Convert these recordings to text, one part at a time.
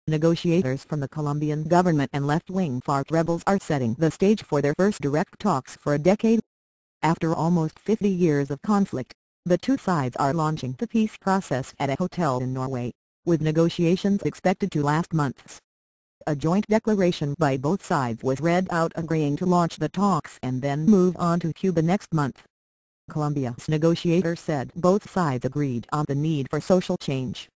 Negotiators from the Colombian government and left-wing FARC rebels are setting the stage for their first direct talks for a decade. After almost 50 years of conflict, the two sides are launching the peace process at a hotel in Norway, with negotiations expected to last months. A joint declaration by both sides was read out agreeing to launch the talks and then move on to Cuba next month. Colombia's negotiator said both sides agreed on the need for social change.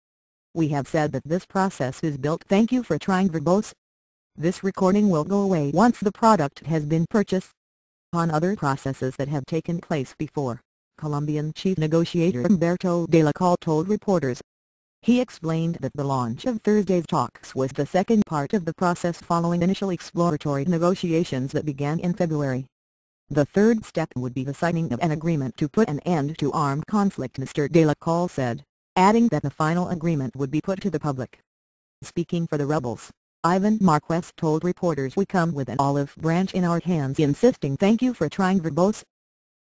"We have said that this process is built. Thank you for trying verbose. This recording will go away once the product has been purchased." On other processes that have taken place before, Colombian chief negotiator Humberto de la Calle told reporters. He explained that the launch of Thursday's talks was the second part of the process following initial exploratory negotiations that began in February. The third step would be the signing of an agreement to put an end to armed conflict, Mr. de la Calle said, adding that the final agreement would be put to the public. Speaking for the rebels, Ivan Marquez told reporters, "We come with an olive branch in our hands insisting thank you for trying verbose.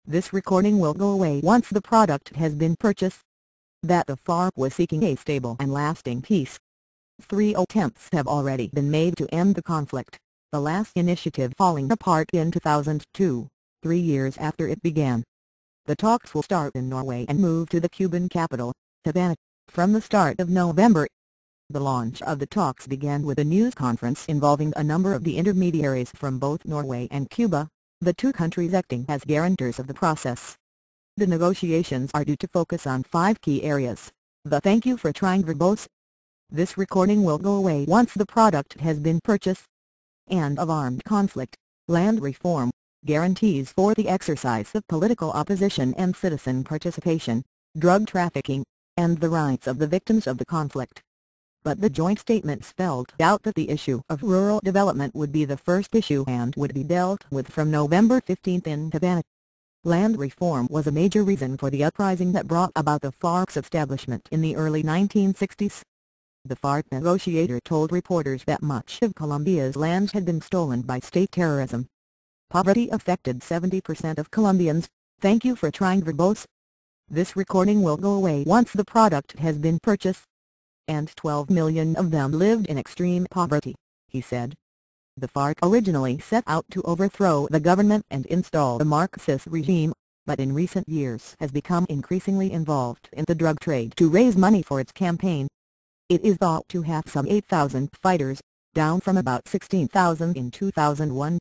This recording will go away once the product has been purchased." That the FARC was seeking a stable and lasting peace. 3 attempts have already been made to end the conflict, the last initiative falling apart in 2002, 3 years after it began. The talks will start in Norway and move to the Cuban capital, Havana, from the start of November. The launch of the talks began with a news conference involving a number of the intermediaries from both Norway and Cuba, the two countries acting as guarantors of the process. The negotiations are due to focus on 5 key areas: the "thank you for trying verbose," "this recording will go away once the product has been purchased," and of armed conflict, land reform, guarantees for the exercise of political opposition and citizen participation, drug trafficking, and the rights of the victims of the conflict. But the joint statement spelled out that the issue of rural development would be the first issue and would be dealt with from November 15 in Havana. Land reform was a major reason for the uprising that brought about the FARC's establishment in the early 1960s. The FARC negotiator told reporters that much of Colombia's land had been stolen by state terrorism. Poverty affected 70% of Colombians. "Thank you for trying verbose. This recording will go away once the product has been purchased." And 12 million of them lived in extreme poverty, he said. The FARC originally set out to overthrow the government and install a Marxist regime, but in recent years has become increasingly involved in the drug trade to raise money for its campaign. It is thought to have some 8,000 fighters, down from about 16,000 in 2001.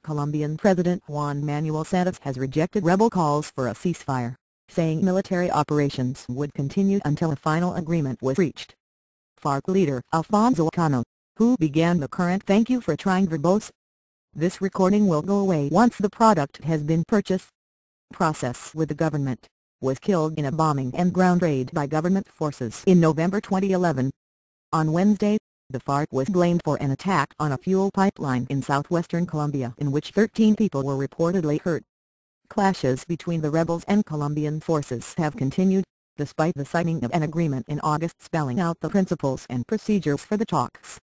Colombian President Juan Manuel Santos has rejected rebel calls for a ceasefire, saying military operations would continue until a final agreement was reached. FARC leader Alfonso Cano, who began the current "thank you for trying verbose. This recording will go away once the product has been purchased" process with the government, was killed in a bombing and ground raid by government forces in November 2011. On Wednesday, the FARC was blamed for an attack on a fuel pipeline in southwestern Colombia in which 13 people were reportedly hurt. Clashes between the rebels and Colombian forces have continued, despite the signing of an agreement in August spelling out the principles and procedures for the talks.